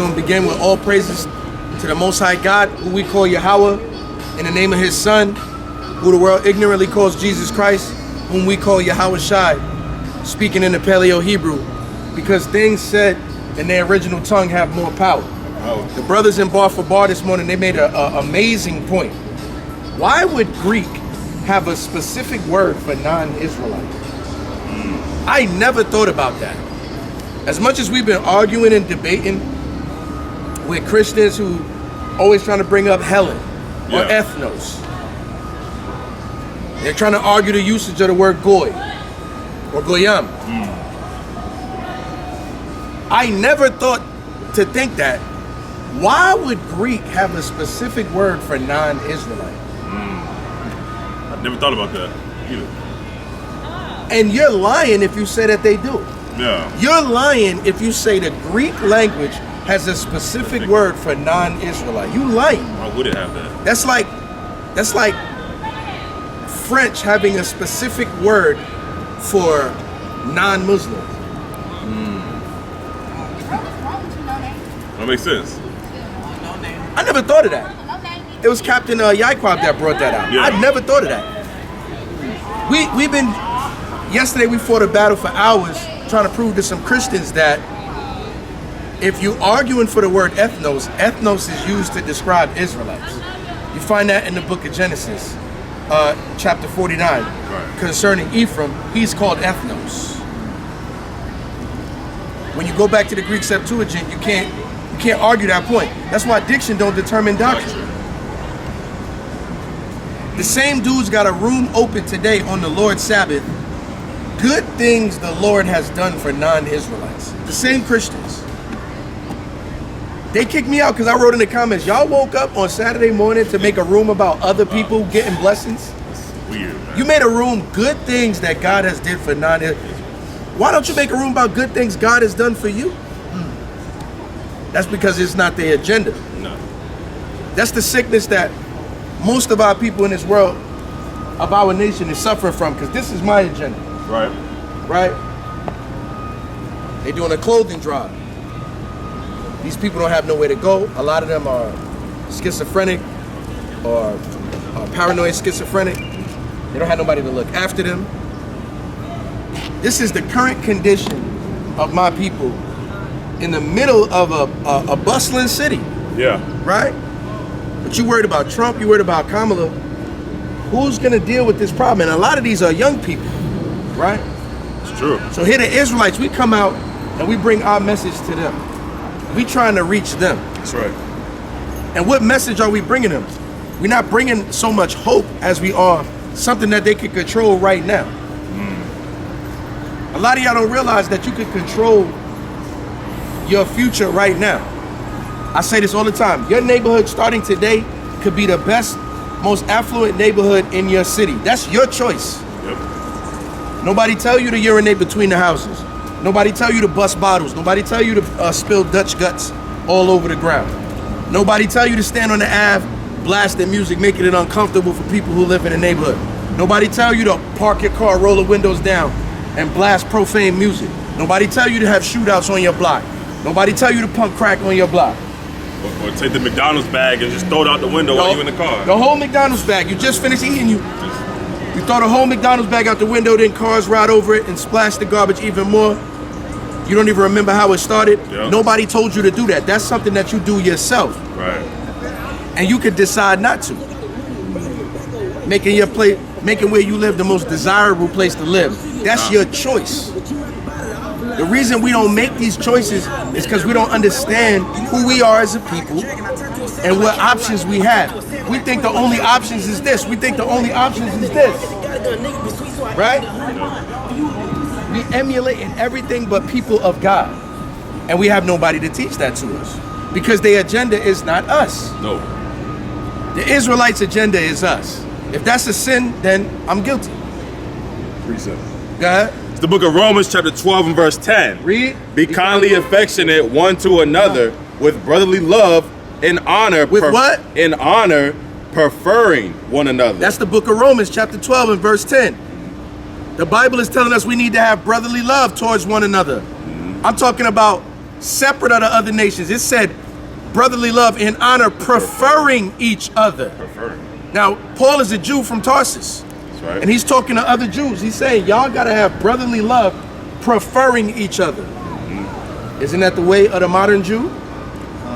going to begin with all praises to the Most High God, who we call Yahweh, in the name of his Son, who the world ignorantly calls Jesus Christ, whom we call Yahweh Shai, speaking in the Paleo Hebrew, because things said in their original tongue have more power. The brothers in Bar for Bar this morning, they made an amazing point. Why would Greek have a specific word for non-Israelite? I never thought about that. As much as we've been arguing and debating with Christians who always trying to bring up Helen or ethnos, they're trying to argue the usage of the word goy or goyam. I never thought to think that. Why would Greek have a specific word for non-Israelite? I've never thought about that either. And you're lying if you say that they do. Yeah. You're lying if you say the Greek language has a specific word for non-Israelite. You lying. Why would it have that? That's like French having a specific word for non-Muslim. That makes sense. I never thought of that. It was Captain Yaquab that brought that out. Yeah. I never thought of that. Yesterday we fought a battle for hours trying to prove to some Christians that if you're arguing for the word ethnos, ethnos is used to describe Israelites. You find that in the book of Genesis, chapter 49. Right. Concerning Ephraim, he's called ethnos. When you go back to the Greek Septuagint, you can't argue that point. That's why diction don't determine doctrine. The same dude's got a room open today on the Lord's Sabbath. Good things the Lord has done for non-Israelites. The same Christians. They kicked me out because I wrote in the comments, y'all woke up on Saturday morning to make a room about other people getting blessings? That's weird, man. You made a room, good things that God has did for non-Israelites. Why don't you make a room about good things God has done for you? That's because it's not their agenda. No. That's the sickness that most of our people in this world, of our nation, is suffering from, because this is my agenda. Right. Right? They're doing a clothing drive. These people don't have nowhere to go. A lot of them are schizophrenic or paranoid schizophrenic. They don't have nobody to look after them. This is the current condition of my people in the middle of a bustling city. Yeah. Right? But you worried about Trump, you worried about Kamala. Who's gonna deal with this problem? And a lot of these are young people, right? It's true. So here the Israelites, we come out and we bring our message to them. We trying to reach them. That's right. And what message are we bringing them? We're not bringing so much hope as we are something that they can control right now. A lot of y'all don't realize that you can control your future right now. I say this all the time. Your neighborhood starting today could be the best, most affluent neighborhood in your city. That's your choice. Yep. Nobody tell you to urinate between the houses. Nobody tell you to bust bottles. Nobody tell you to spill Dutch guts all over the ground. Nobody tell you to stand on the Ave, blasting music, making it uncomfortable for people who live in the neighborhood. Nobody tell you to park your car, roll the windows down, and blast profane music. Nobody tell you to have shootouts on your block. Nobody tell you to pump crack on your block. Or take the McDonald's bag and just throw it out the window while you're in the car. The whole McDonald's bag. You just finished eating. You throw the whole McDonald's bag out the window, then cars ride over it and splash the garbage even more. You don't even remember how it started. Yep. Nobody told you to do that. That's something that you do yourself. Right. And you could decide not to. Making where you live the most desirable place to live. That's your choice. The reason we don't make these choices is because we don't understand who we are as a people and what options we have. We think the only options is this. We think the only options is this. Right? We emulate in everything but people of God. And we have nobody to teach that to us. Because their agenda is not us. No. The Israelites' agenda is us. If that's a sin, then I'm guilty. 3-7. Go ahead. It's the book of Romans, chapter 12 and verse 10. Read. Be kindly affectionate one to another with brotherly love and honor. With what? In honor, preferring one another. That's the book of Romans, chapter 12 and verse 10. The Bible is telling us we need to have brotherly love towards one another. I'm talking about separate of the other nations. It said brotherly love in honor, preferring each other. Now, Paul is a Jew from Tarsus. That's right. And he's talking to other Jews. He's saying, y'all got to have brotherly love, preferring each other. Isn't that the way of the modern Jew?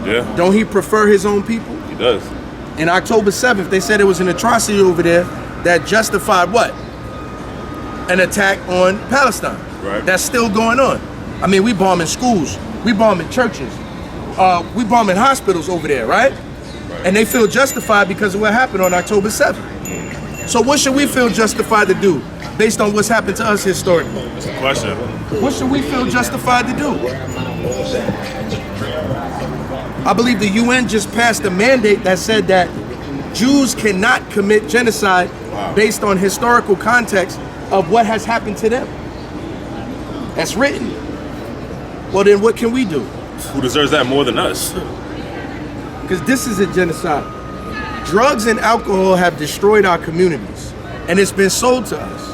Yeah. Don't he prefer his own people? He does. In October 7th, they said it was an atrocity over there that justified what? An attack on Palestine. Right. That's still going on. I mean, we bombing schools. We bombing churches. We bombing hospitals over there, right? And they feel justified because of what happened on October 7th. So what should we feel justified to do based on what's happened to us historically? That's the question. What should we feel justified to do? I believe the UN just passed a mandate that said that Jews cannot commit genocide based on historical context of what has happened to them. That's written. Well, then what can we do? Who deserves that more than us? Because this is a genocide. Drugs and alcohol have destroyed our communities, and it's been sold to us.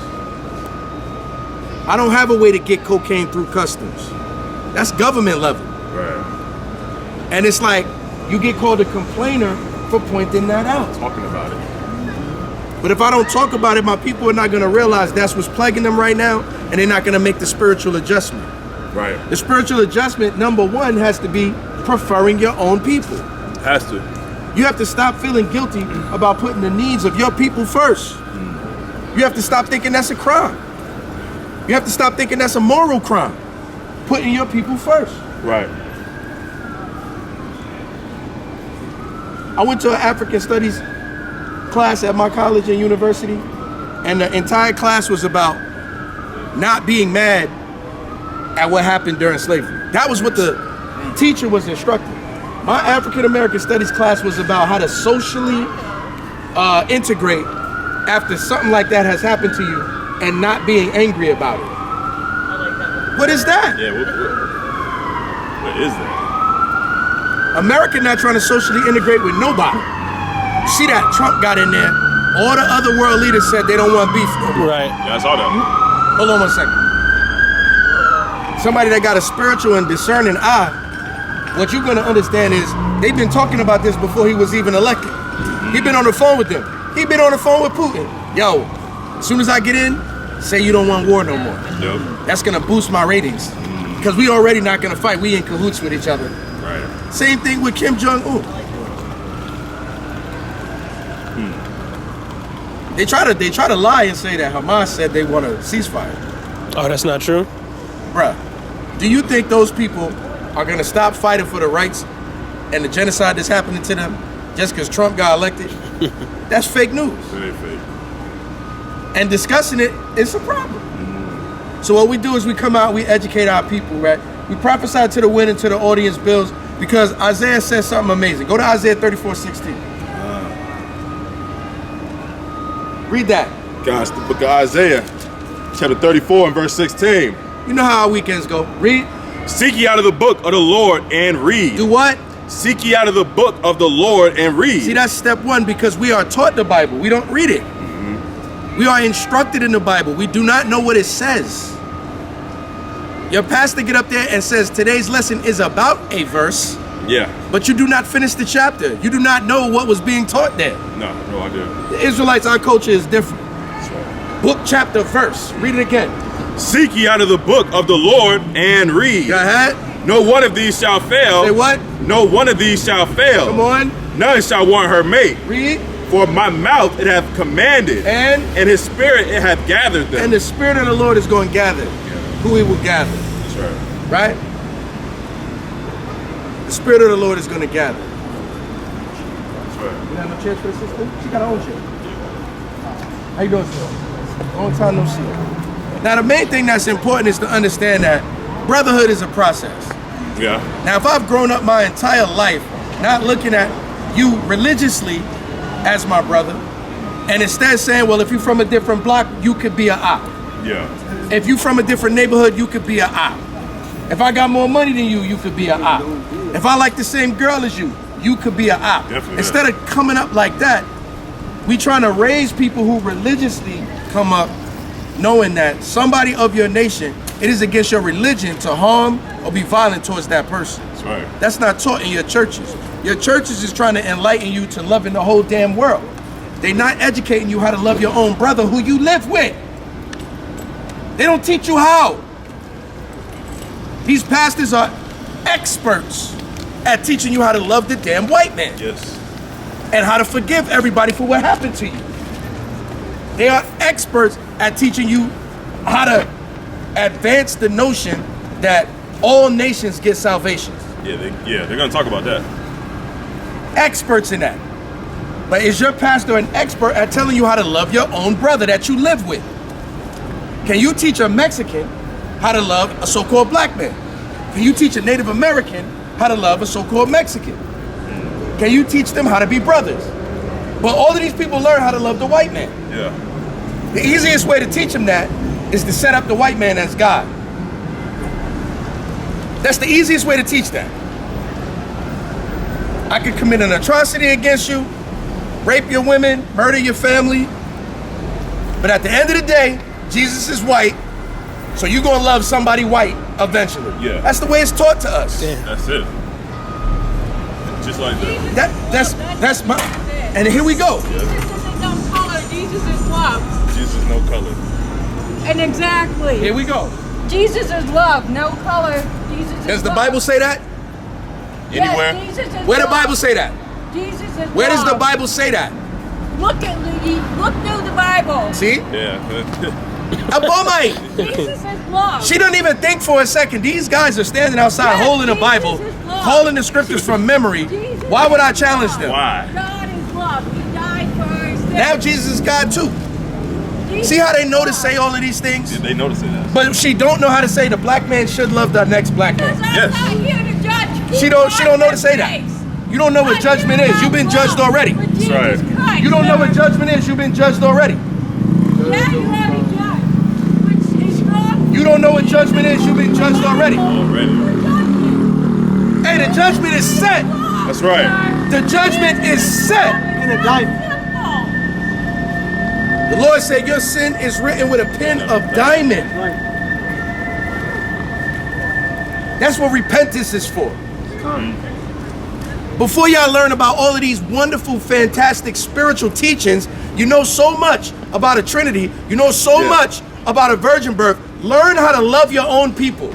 I don't have a way to get cocaine through customs. That's government level. Right. And it's like, you get called a complainer for pointing that out. Talking about it. But if I don't talk about it, my people are not gonna realize that's what's plaguing them right now, and they're not gonna make the spiritual adjustment. Right. The spiritual adjustment, number one, has to be preferring your own people. Has to. You have to stop feeling guilty about putting the needs of your people first. You have to stop thinking that's a crime. You have to stop thinking that's a moral crime, putting your people first. Right. I went to an African studies class at my college and university, and the entire class was about not being mad at what happened during slavery. That was what the teacher was instructing. My African American studies class was about how to socially integrate after something like that has happened to you and not being angry about it. What is that? Yeah, what is that? America not trying to socially integrate with nobody. See that Trump got in there. All the other world leaders said they don't want beef. Right. Yeah, I saw that. Hold on 1 second. Somebody that got a spiritual and discerning eye, what you're gonna understand is they've been talking about this before he was even elected. He been on the phone with them. He been on the phone with Putin. Yo, as soon as I get in, say you don't want war no more. Yep. That's gonna boost my ratings. Because we already not gonna fight. We in cahoots with each other. Right. Same thing with Kim Jong-un. They try to lie and say that Hamas said they want a ceasefire. Oh, that's not true? Bruh, do you think those people are gonna stop fighting for the rights and the genocide that's happening to them just because Trump got elected? That's fake news. Very fake. And discussing it is a problem. So what we do is we come out, we educate our people, right? We prophesy to the wind and to the audience bills because Isaiah says something amazing. Go to Isaiah 34:16. Read that. Gosh, the book of Isaiah, chapter 34 and verse 16. You know how our weekends go. Read. Seek ye out of the book of the Lord and read. Do what? Seek ye out of the book of the Lord and read. See, that's step one because we are taught the Bible. We don't read it. We are instructed in the Bible. We do not know what it says. Your pastor get up there and says today's lesson is about a verse, Yeah. but you do not finish the chapter. You do not know what was being taught there. No idea. The Israelites, our culture is different. That's right. Book, chapter, verse. Read it again. Seek ye out of the book of the Lord and read. Go ahead. No one of these shall fail. Say what? No one of these shall fail. Come on. None shall want her mate. Read. For my mouth it hath commanded, And his spirit it hath gathered them. and the Spirit of the Lord is going to gather who he will gather. That's right. Right? The Spirit of the Lord is going to gather. That's right. You have no chance for the sister? She got her own chair. How you doing, sir? Long time no see. Now, the main thing that's important is to understand that brotherhood is a process. Yeah. Now, if I've grown up my entire life not looking at you religiously as my brother, and instead saying, well, if you're from a different block, you could be an op. Yeah. If you from a different neighborhood, you could be an op. If I got more money than you, you could be an op. If I like the same girl as you, you could be an op. Definitely. Instead of coming up like that, we trying to raise people who religiously come up knowing that somebody of your nation it is against your religion to harm or be violent towards that person. That's right. That's not taught in your churches. Your churches is trying to enlighten you to loving the whole damn world. They're not educating you how to love your own brother who you live with. They don't teach you how. These pastors are experts at teaching you how to love the damn white man. Yes. And how to forgive everybody for what happened to you. They are experts at teaching you how to advance the notion that all nations get salvation. Yeah, they're gonna talk about that. Experts in that. But is your pastor an expert at telling you how to love your own brother that you live with? Can you teach a Mexican how to love a so-called black man? Can you teach a Native American how to love a so-called Mexican? Can you teach them how to be brothers? But all of these people learn how to love the white man. Yeah. The easiest way to teach them that is to set up the white man as God. That's the easiest way to teach that. I could commit an atrocity against you, rape your women, murder your family, but at the end of the day, Jesus is white, so you're gonna love somebody white eventually. Yeah. That's the way it's taught to us. That's it. Just like that. That's my, and here we go. Jesus isn't no color, Jesus is love. Jesus no color. And exactly. Here we go. Jesus is love, no color. Jesus is Does the love. Bible say that? Anywhere? Yes, Jesus is Where the love. Bible say that? Jesus is Where does love. the Bible say that? Look at Lee. Look through the Bible. See? Yeah. Abomai. Jesus is love. She don't even think for a second. These guys are standing outside Yes, holding the Jesus Bible, is love. calling the scriptures from memory. Jesus Why would I is challenge love. them? Why? God is love. He died for our sins. Now Jesus is God too. Jesus See how they is know to love. say all of these things? They notice it. But she don't know how to say the black man should love the next black Because man. I'm Yes. not here to judge. She don't know to say that. You don't know what judgment is. You've been judged already. That's right. You don't know what judgment is. You've been judged already. Yeah, you have a judge. Which is wrong. You don't know what judgment is. You've been judged already. Already. Hey, the judgment is set. That's right. The judgment is set. In a diamond. The Lord said your sin is written with a pen of diamond. That's what repentance is for. Before y'all learn about all of these wonderful, fantastic spiritual teachings, you know so much about a Trinity, you know so much about a virgin birth. Learn how to love your own people.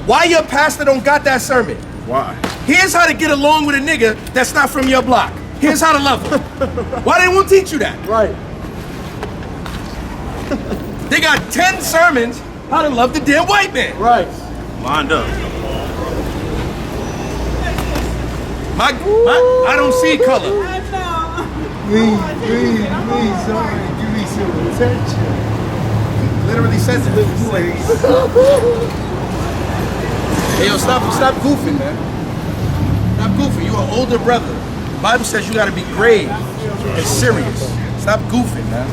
Why your pastor don't got that sermon? Why? Here's how to get along with a nigga that's not from your block. Here's how to love him. Why they won't teach you that? Right. They got 10 sermons how to love the damn white man. Right. Lined up. I don't see color. Please, somebody give me some attention. Literally says it. Hey, yo, stop goofing, man. Stop goofing. You're an older brother. The Bible says you got to be grave and serious. Stop goofing, man.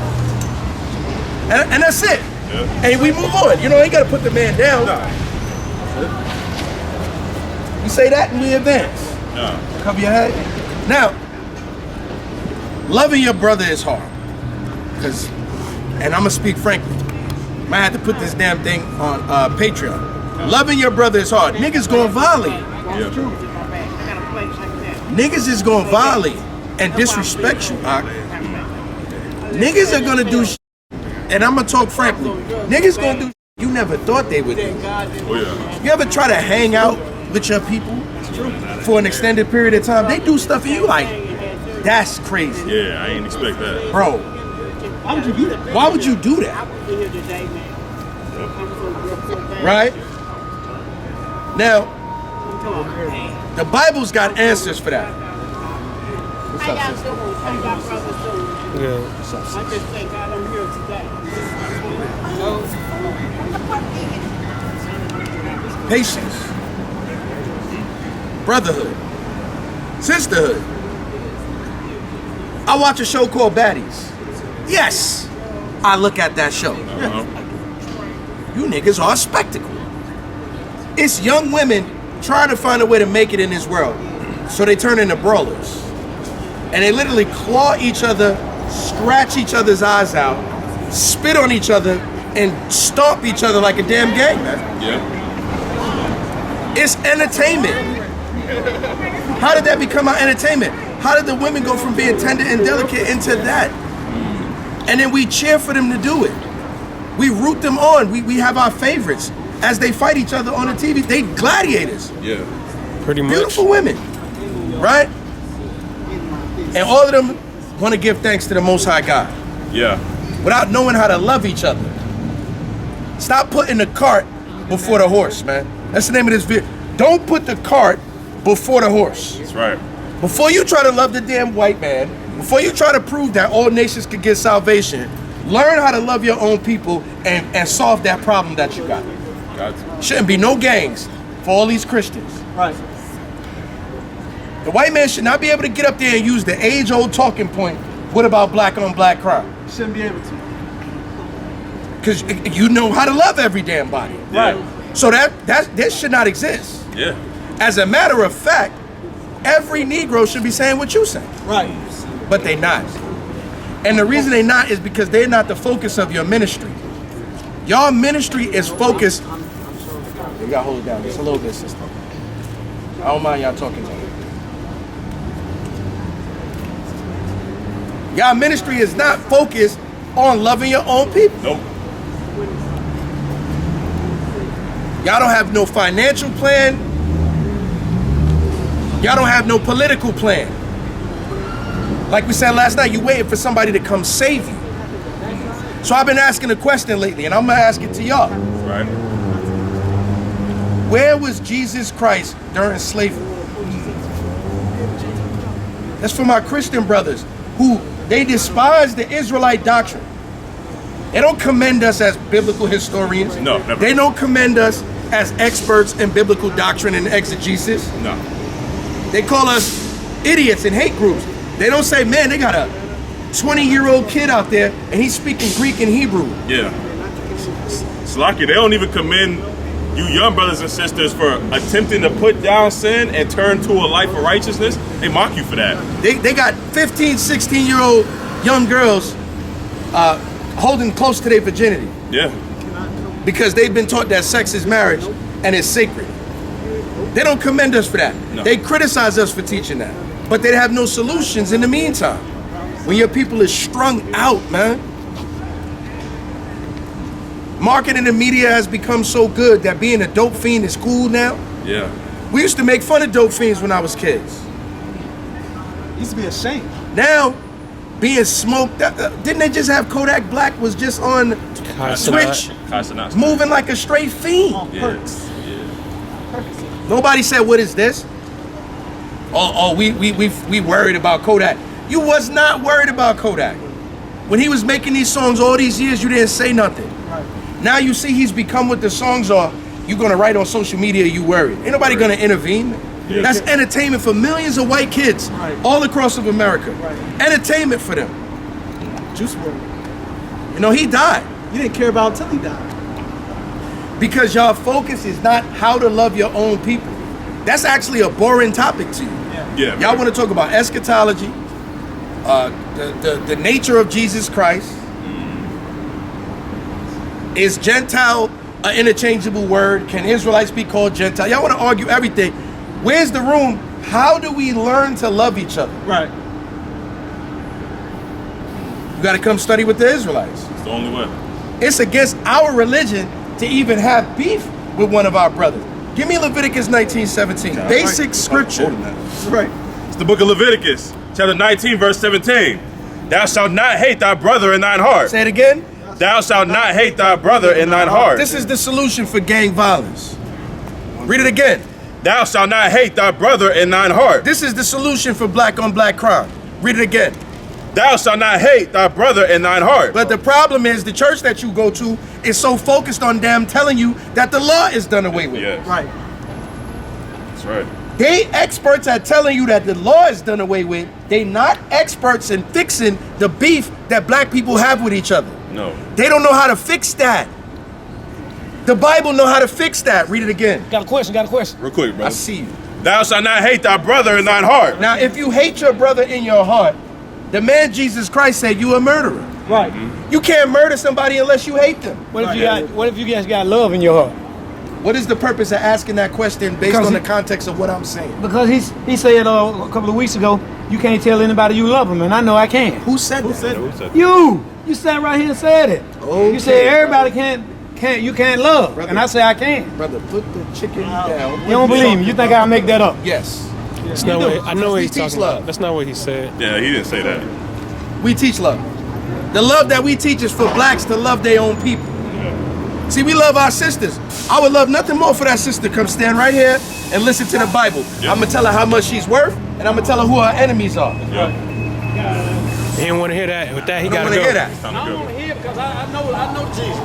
And that's it. Yeah. And we move on. You know, you got to put the man down. You say that and we advance. No. Cover your head. Now, loving your brother is hard. And I'm going to speak frankly. Might have to put this damn thing on Patreon. Loving your brother is hard. Niggas gonna violate. Yeah. Niggas is gonna violate and disrespect you, Ak. Niggas are gonna do shit, and I'm gonna talk frankly. Niggas gonna do shit you never thought they would do. Oh yeah. You ever try to hang out with your people for an extended period of time? They do stuff and you like, that's crazy. Yeah, I ain't expect that. Bro, why would you do that? Why would you do that? Right? Now, the Bible's got answers for that. What's up, sister? Yeah. What's up, I sister? just thank God I'm here today. Patience, brotherhood, sisterhood. I watch a show called Baddies. Yes, I look at that show. You niggas are a spectacle. It's young women trying to find a way to make it in this world. So they turn into brawlers. And they literally claw each other, scratch each other's eyes out, spit on each other, and stomp each other like a damn gang, man. Yeah. It's entertainment. How did that become our entertainment? How did the women go from being tender and delicate into that? And then we cheer for them to do it. We root them on. We have our favorites as they fight each other on the TV. They gladiators. Yeah. Pretty much. Beautiful women, right? And all of them want to give thanks to the Most High God Yeah. without knowing how to love each other. Stop putting the cart before the horse, man. That's the name of this video. Don't put the cart before the horse. That's right. Before you try to love the damn white man, before you try to prove that all nations could get salvation, learn how to love your own people and solve that problem that you got. Got to. Shouldn't be no gangs for all these Christians. Right. The white man should not be able to get up there and use the age-old talking point, what about black on black crime? Shouldn't be able to. Because you know how to love every damn body. Yeah. So that should not exist. Yeah. As a matter of fact, every Negro should be saying what you say. Right. But they not. And the reason they not is because they're not the focus of your ministry. Your ministry is focused. You gotta hold it down. It's a little bit, sister. I don't mind y'all talking to me. Your ministry is not focused on loving your own people. Nope. Y'all don't have no financial plan. Y'all don't have no political plan. Like we said last night, you waiting for somebody to come save you. So I've been asking a question lately, and I'm gonna ask it to y'all. Right. Where was Jesus Christ during slavery? That's for my Christian brothers who they despise the Israelite doctrine. They don't commend us as biblical historians. No, never. They don't commend us as experts in biblical doctrine and exegesis. No. They call us idiots and hate groups. They don't say, man, they got a 20-year-old kid out there and he's speaking Greek and Hebrew. Yeah. Slaki, they don't even commend you young brothers and sisters for attempting to put down sin and turn to a life of righteousness. They mock you for that. They got 15, 16-year-old young girls holding close to their virginity Yeah. because they've been taught that sex is marriage and it's sacred. They don't commend us for that. No. They criticize us for teaching that. But they have no solutions in the meantime. When your people is strung out, man. Marketing and media has become so good that being a dope fiend is cool now. Yeah. We used to make fun of dope fiends when I was kids. Used to be ashamed. Now, being smoked, didn't they just have Kodak Black was just on Twitch, moving like a straight fiend? On perks. Nobody said, what is this? Oh, we worried about Kodak. You was not worried about Kodak. When he was making these songs all these years, you didn't say nothing. Right. Now you see he's become what the songs are. You're gonna write on social media, you worried. Ain't nobody gonna intervene. Yeah. That's entertainment for millions of white kids all across of America. Right. Entertainment for them. Juice WRLD. You know, he died. You didn't care about until he died. Because y'all focus is not how to love your own people. That's actually a boring topic to you. Yeah. Y'all want to talk about eschatology, the nature of Jesus Christ. Is Gentile an interchangeable word? Can Israelites be called Gentile? Y'all want to argue everything. Where's the room? How do we learn to love each other? Right. You got to come study with the Israelites. It's the only way. It's against our religion to even have beef with one of our brothers. Give me Leviticus 19:17. Basic scripture. Right. It's the book of Leviticus, chapter 19, verse 17. Thou shalt not hate thy brother in thine heart. Say it again. Thou shalt not hate thy brother in thine heart. This is the solution for gang violence. Read it again. Thou shalt not hate thy brother in thine heart. This is the solution for black on black crime. Read it again. Thou shalt not hate thy brother in thine heart. But the problem is the church that you go to is so focused on them telling you that the law is done away with. Yes. Right. That's right. They experts at telling you that the law is done away with. They not experts in fixing the beef that black people have with each other. No. They don't know how to fix that. The Bible know how to fix that. Read it again. Got a question. Real quick, I brother. see you. Thou shalt not hate thy brother in thine heart. Now, if you hate your brother in your heart, The man Jesus Christ said, you a murderer. Right. You can't murder somebody unless you hate them. What if you guys got love in your heart? What is the purpose of asking that question based on the context of what I'm saying? Because he said a couple of weeks ago, you can't tell anybody you love them, and I know I can. Who said that? You sat right here and said it. Okay. You said everybody you can't love, Brother. and I say I can. Brother, put the chicken down. You don't believe me? You think I'll make that up? Yes. That's not what I know what he's We teach talking love. about. That's not what he said. Yeah, he didn't say that. We teach love. The love that we teach is for blacks to love their own people. See, we love our sisters. I would love nothing more for that sister to come stand right here and listen to the Bible. Yeah. I'm going to tell her how much she's worth, and I'm going to tell her who her enemies are. Yeah. He didn't want to hear that. With that, he I got don't to want to go. hear that. Time I to don't go. want to hear because I know Jesus.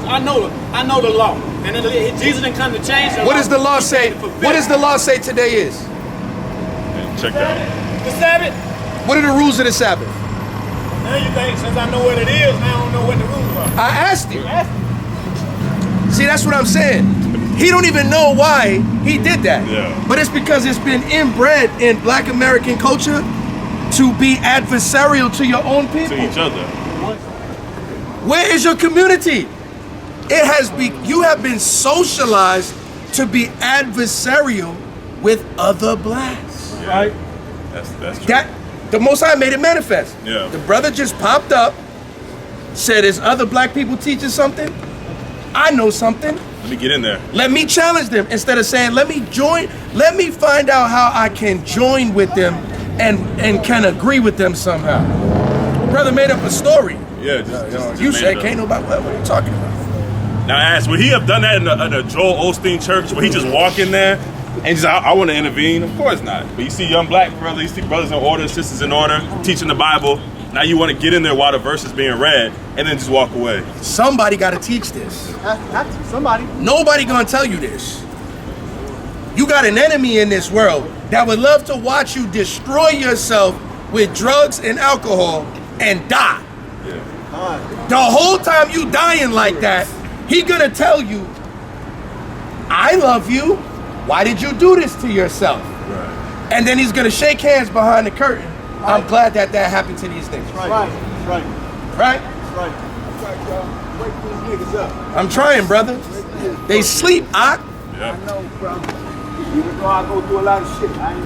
I know the law. And then Jesus didn't come to change the law. What does the law He say? came to fulfill What does it. the law say today is? Check that. The Sabbath? What are the rules of the Sabbath? Now you think since I know what it is, now I don't know what the rules are. I asked you. See, that's what I'm saying. He don't even know why he did that. Yeah. But it's because it's been inbred in Black American culture to be adversarial to your own people. To each other. Where is your community? It has been, you have been socialized to be adversarial with other blacks. Right. That's true. That the Most High made it manifest. Yeah. The brother just popped up, said, "Is other black people teaching something? I know something. Let me get in there. Let me challenge them." Instead of saying, "Let me join. Let me find out how I can join with them and can agree with them somehow." Brother made up a story. Yeah, just You made said it up. can't nobody. What are you talking about? Now ask, would he have done that in a Joel Osteen church where he just walk in there and just, I want to intervene? Of course not. But you see young black brothers, you see brothers in order, sisters in order, teaching the Bible. Now you want to get in there while the verse is being read and then just walk away. Somebody got to teach this. Somebody. Nobody gonna tell you this. You got an enemy in this world that would love to watch you destroy yourself with drugs and alcohol and die. The whole time you dying like that, he gonna tell you, "I love you. Why did you do this to yourself?" Right. And then he's gonna shake hands behind the curtain. I'm glad that happened to these things. Right. Right? Wake these niggas up. I'm trying, brother. They sleep, Ak. Yeah. I know, bro. Even though I go through a lot of shit, I ain't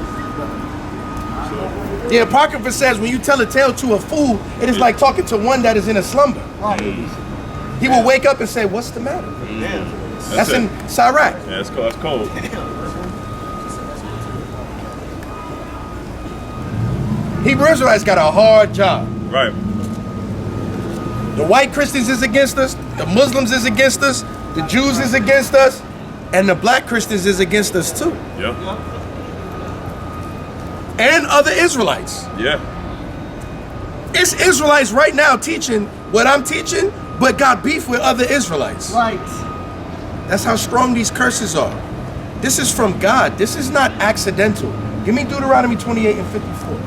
The Apocrypha says when you tell a tale to a fool, it is like talking to one that is in a slumber. He will wake up and say, "What's the matter?" That's it. in Sirach. Yeah, it's cold. It's cold. Hebrew Israelites got a hard job. Right. The white Christians is against us, the Muslims is against us, the Jews is against us, and the black Christians is against us too. Yeah. And other Israelites. Yeah. It's Israelites right now teaching what I'm teaching, but got beef with other Israelites. Right. That's how strong these curses are. This is from God. This is not accidental. Give me Deuteronomy 28 and 54.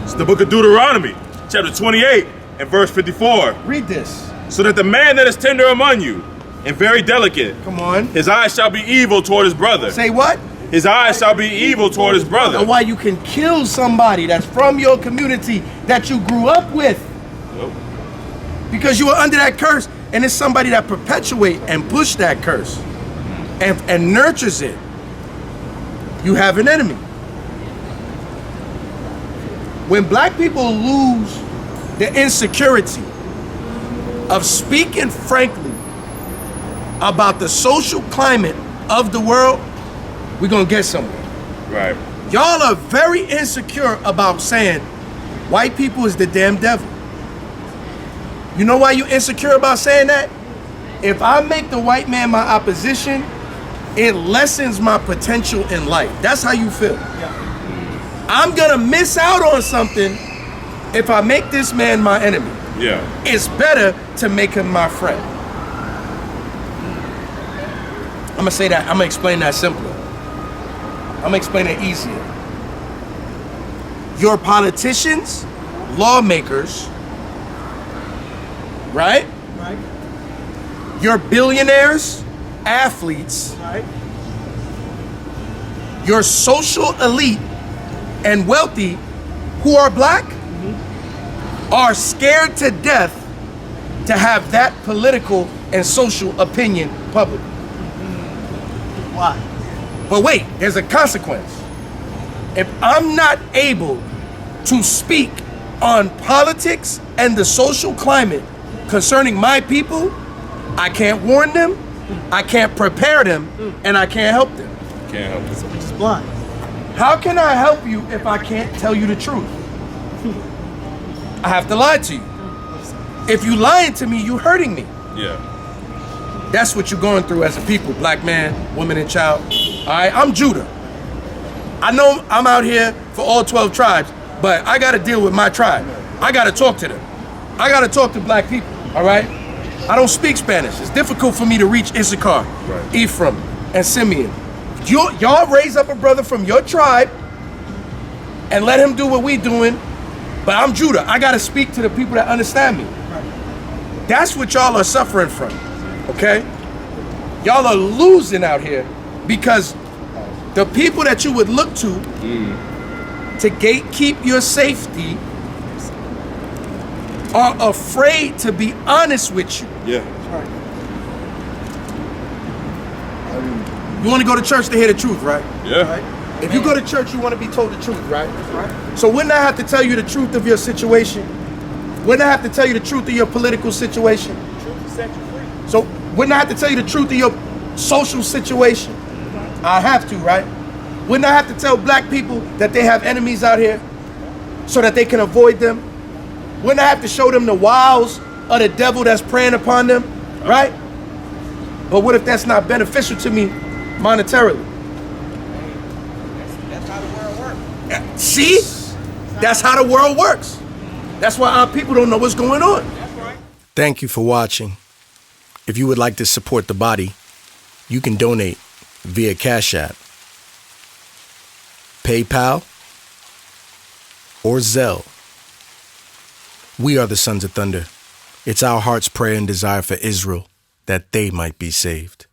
It's the book of Deuteronomy, chapter 28 and verse 54. Read this. So that the man that is tender among you and very delicate, Come on. his eyes shall be evil toward his brother. Say what? His eyes shall be evil toward his brother. And why you can kill somebody that's from your community that you grew up with. Yep. Because you were under that curse, and it's somebody that perpetuate and push that curse and nurtures it. You have an enemy. When black people lose the insecurity of speaking frankly about the social climate of the world, we're gonna get somewhere. Right. Y'all are very insecure about saying white people is the damn devil. You know why you insecure about saying that? If I make the white man my opposition, it lessens my potential in life. That's how you feel. I'm gonna miss out on something if I make this man my enemy. Yeah. It's better to make him my friend. I'm gonna say that, I'm gonna explain that simpler. I'm gonna explain it easier. Your politicians, lawmakers, right? Right. Your billionaires, athletes, Right. your social elite and wealthy who are black are scared to death to have that political and social opinion public. Why? But wait, there's a consequence. If I'm not able to speak on politics and the social climate concerning my people, I can't warn them, I can't prepare them, and I can't help them. Can't help it. It's blind. How can I help you if I can't tell you the truth? I have to lie to you. If you lying to me, you hurting me. Yeah. That's what you're going through as a people, black man, woman, and child. All right, I'm Judah. I know I'm out here for all 12 tribes, but I got to deal with my tribe. I got to talk to them. I got to talk to black people, all right? I don't speak Spanish. It's difficult for me to reach Issachar, Right. Ephraim, and Simeon. Y'all raise up a brother from your tribe and let him do what we doing, but I'm Judah. I got to speak to the people that understand me. That's what y'all are suffering from, okay? Y'all are losing out here because the people that you would look to gatekeep your safety are afraid to be honest with you. Yeah. You want to go to church to hear the truth, right? Yeah. If you go to church, you want to be told the truth, right? So wouldn't I have to tell you the truth of your situation? Wouldn't I have to tell you the truth of your political situation? So wouldn't I have to tell you the truth of your social situation? I have to, right? Wouldn't I have to tell black people that they have enemies out here so that they can avoid them? Wouldn't I have to show them the wiles of the devil that's preying upon them, right? But what if that's not beneficial to me monetarily? That's how the world works. See? That's how the world works. That's why our people don't know what's going on. Thank you for watching. If you would like to support the body, you can donate via Cash App, PayPal, or Zelle. We are the Sons of Thunder. It's our heart's prayer and desire for Israel that they might be saved.